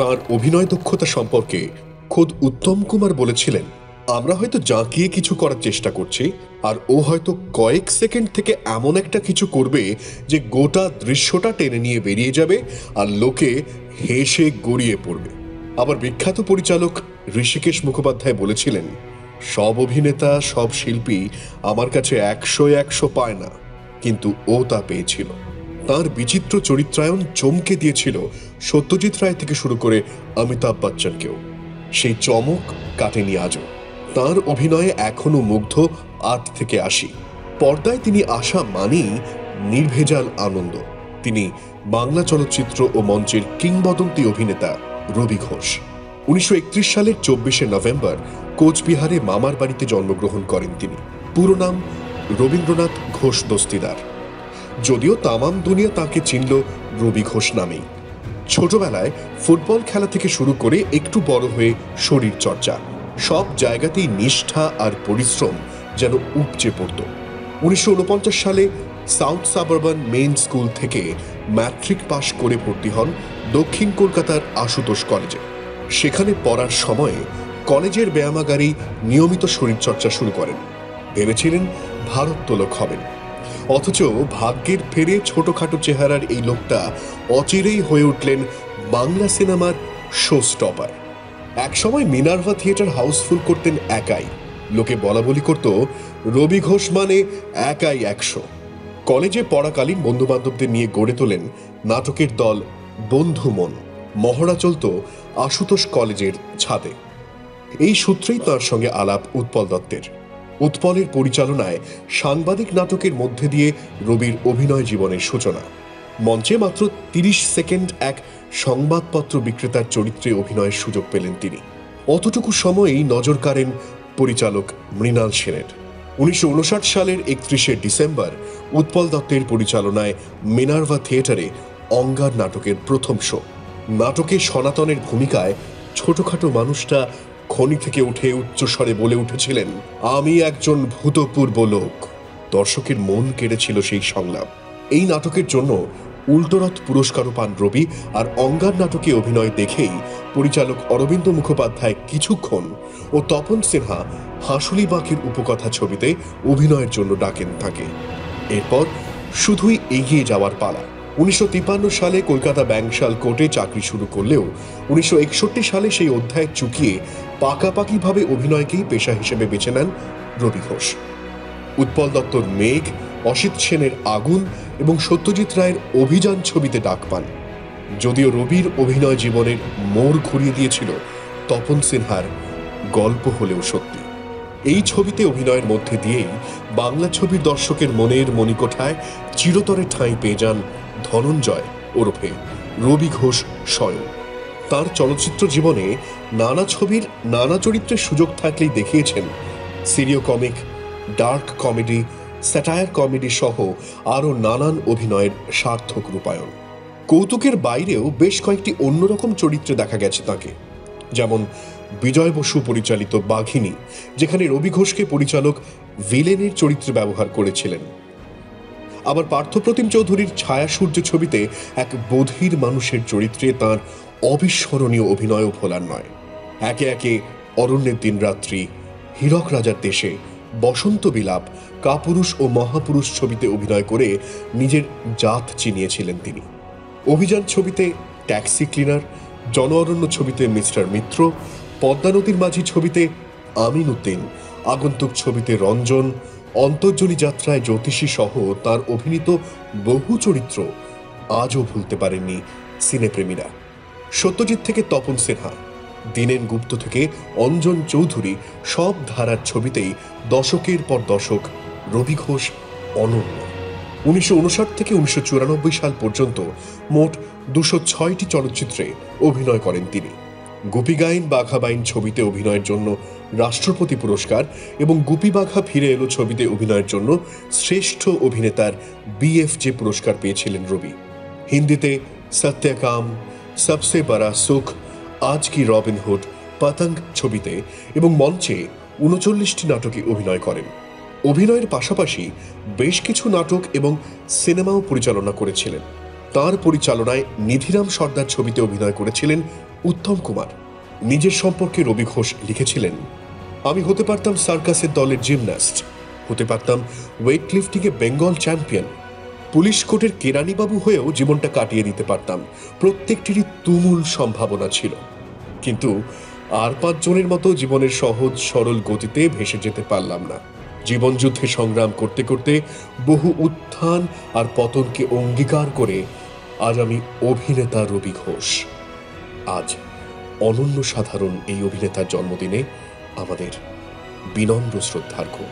তার অভিনয় দক্ষতা সম্পর্কে খোদ উত্তম কুমার বলেছিলেন, আমরা হয়তো জাঁকিয়ে কিছু করার চেষ্টা করছি, আর ও হয়তো কয়েক সেকেন্ড থেকে এমন একটা কিছু করবে যে গোটা দৃশ্যটা টেনে নিয়ে বেরিয়ে যাবে আর লোকে হেসে গড়িয়ে পড়বে। আবার বিখ্যাত পরিচালক ঋষিকেশ মুখোপাধ্যায় বলেছিলেন, সব অভিনেতা সব শিল্পী আমার কাছে 100 পায় না, কিন্তু ও তা পেয়েছিল। তার বিচিত্র চরিত্রায়ন চমকে দিয়েছিল সত্যজিৎ রায় থেকে শুরু করে অমিতাভ বচ্চনকেও। সেই চমক কাটেনি আজও। তার অভিনয়ে এখনো মুগ্ধ 8 থেকে 80। পর্দায় তিনি আসা মানেই নির্ভেজাল আনন্দ। তিনি বাংলা চলচ্চিত্র ও মঞ্চের কিংবদন্তি অভিনেতা রবি ঘোষ। 1931 সালের 24শে নভেম্বর কোচবিহারে মামার বাড়িতে জন্মগ্রহণ করেন তিনি। পুরো নাম রবীন্দ্রনাথ ঘোষ দস্তিদার, যদিও তামাম দুনিয়া তাকে চিনল রবি ঘোষ নামেই। ছোটবেলায় ফুটবল খেলা থেকে শুরু করে একটু বড় হয়ে শরীর চর্চা, সব জায়গাতেই নিষ্ঠা আর পরিশ্রম যেন উপচে পড়ত। 1949 সালে সাউথ সাবারবান মেইন স্কুল থেকে ম্যাট্রিক পাশ করে ভর্তি হন দক্ষিণ কলকাতার আশুতোষ কলেজে। সেখানে পড়ার সময়ে কলেজের ব্যায়ামাগারেই নিয়মিত শরীরচর্চা শুরু করেন। ভেবেছিলেন ভারোত্তোলক হবেন, অথচ ভাগ্যের ফেরে ছোটখাটো চেহারার এই লোকটা অচিরেই হয়ে উঠলেন বাংলা সিনেমার শো স্টপার। একসময় মিনার্ভা থিয়েটার হাউসফুল করতেন একাই। লোকে বলা বলি করত, রবি ঘোষ মানে একাই 100। কলেজে পড়াকালীন বন্ধুবান্ধবদের নিয়ে গড়ে তোলেন নাটকের দল বন্ধু মন। মহড়া চলত আশুতোষ কলেজের ছাদে। এই সূত্রেই তার সঙ্গে আলাপ উৎপল দত্তের। উৎপলের পরিচালনায় সাংবাদিক নাটকের মধ্যে দিয়ে রবির অভিনয় জীবনের সূচনা। মঞ্চে মাত্র 30 সেকেন্ড এক সংবাদপত্র বিক্রেতার চরিত্রে অভিনয়ের সুযোগ পেলেন তিনি। অতটুকু সময়েই নজর কাড়েন পরিচালক মৃণাল সেনের। 1959 সালের 31শে ডিসেম্বর উৎপল দত্তের পরিচালনায় মিনার্ভা থিয়েটারে অঙ্গার নাটকের প্রথম শো। নাটকে সনাতনের ভূমিকায় ছোটখাটো মানুষটা খনি থেকে উঠে উচ্চস্বরে বলে উঠেছিলেন, আমি একজন ভূতপূর্ব লোক। দর্শকের মন কেড়েছিল সেই সংলাপ। এই নাটকের জন্য উল্টোরথ পুরস্কারও পান রবি। আর অঙ্গার নাটকে অভিনয় দেখেই পরিচালক অরবিন্দ মুখোপাধ্যায় কিছুক্ষণ ও তপন সিনহা হাঁসুলি বাঁকের উপকথা ছবিতে অভিনয়ের জন্য ডাকেন তাকে। এরপর শুধুই এগিয়ে যাওয়ার পালা। 1953 সালে কলকাতা ব্যাংশাল কোর্টে চাকরি শুরু করলেও 1961 সালে সেই অধ্যায় চুকিয়ে পাকাপাকিভাবে অভিনয়কেই পেশা হিসেবে বেছে নেন রবি ঘোষ। উৎপল দত্তর মেঘ, অসিত সেনের আগুন এবং সত্যজিৎ রায়ের অভিযান ছবিতে ডাক পান। যদিও রবির অভিনয় জীবনের মোড় ঘুরিয়ে দিয়েছিল তপন সিনহার গল্প হলেও সত্যি। এই ছবিতে অভিনয়ের মধ্যে দিয়েই বাংলা ছবির দর্শকের মনের মণিকোঠায় চিরতরে ঠাঁই পেয়ে যান ধনঞ্জয় ওরফে রবি ঘোষ স্বয়ং। তার চলচ্চিত্র জীবনে নানা ছবির নানা চরিত্রের সুযোগ থাকলেই দেখিয়েছেন serio comic, dark comedy, satire comedy সহ আরও নানান অভিনয়ের সার্থক রূপায়ণ। কৌতুকের বাইরেও বেশ কয়েকটি অন্যরকম চরিত্রে দেখা গেছে তাকে, যেমন বিজয় বসু পরিচালিত বাঘিনী, যেখানে রবি ঘোষকে পরিচালক ভিলেনের চরিত্রে ব্যবহার করেছিলেন। আবার পার্থপ্রতিম চৌধুরীর ছায়া সূর্য ছবিতে এক বধির মানুষের চরিত্রে তাঁর অবিস্মরণীয় অভিনয়ও ভোলার নয়। একে একে অরণ্যের দিনরাত্রি, হীরক রাজার দেশে, বসন্ত বিলাপ, কাপুরুষ ও মহাপুরুষ ছবিতে অভিনয় করে নিজের জাত চিনিয়েছিলেন তিনি। অভিযান ছবিতে ট্যাক্সি ক্লিনার, জন অরণ্য ছবিতে মিস্টার মিত্র, পদ্মা নদীর মাঝি ছবিতে আমিন উদ্দিন, আগন্তুক ছবিতে রঞ্জন, অন্তর্জনী যাত্রায় জ্যোতিষী সহ তার অভিনীত বহু চরিত্র আজও ভুলতে পারেননি সিনেপ্রেমীরা। সত্যজিৎ থেকে তপন সিনহা, দীনেন গুপ্ত থেকে অঞ্জন চৌধুরী, সব ধারার ছবিতেই দশকের পর দশক রবি ঘোষ অনন্য। 1959 থেকে 1994 সাল পর্যন্ত মোট 206টি চলচ্চিত্রে অভিনয় করেন তিনি। গুপি গাইন বাঘা বাইন ছবিতে অভিনয়ের জন্য রাষ্ট্রপতি পুরস্কার এবং গুপি বাঘা ফিরে এলো ছবিতে অভিনয়ের জন্য শ্রেষ্ঠ অভিনেতার BFJ পুরস্কার পেয়েছিলেন রবি। হিন্দিতে সত্যকাম, সবসে বড়া সুখ, আজ কি রবিনহুড, পতঙ্গ ছবিতে এবং মঞ্চে 39টি নাটকে অভিনয় করেন। অভিনয়ের পাশাপাশি বেশ কিছু নাটক এবং সিনেমাও পরিচালনা করেছিলেন। তার পরিচালনায় নিধিরাম সর্দার ছবিতে অভিনয় করেছিলেন উত্তম কুমার নিজের সম্পর্কে রবি ঘোষ লিখেছিলেন, আমি হতে পারতাম সার্কাসের দলের জিমন্যাস্ট, হতে পারতাম ওয়েট লিফটিংয়ে বেঙ্গল চ্যাম্পিয়ন, পুলিশ কোর্টের কেরানিবাবু হয়েও জীবনটা কাটিয়ে দিতে পারতাম। প্রত্যেকটিরই তুমুল সম্ভাবনা ছিল, কিন্তু আর 5 জনের মতো জীবনের সহজ সরল গতিতে ভেসে যেতে পারলাম না। জীবনযুদ্ধে সংগ্রাম করতে করতে বহু উত্থান আর পতনকে অঙ্গীকার করে আজ আমি অভিনেতা রবি ঘোষ। আজ অনন্য সাধারণ এই অভিনেতার জন্মদিনে আমাদের বিনম্র শ্রদ্ধার্ঘ্য।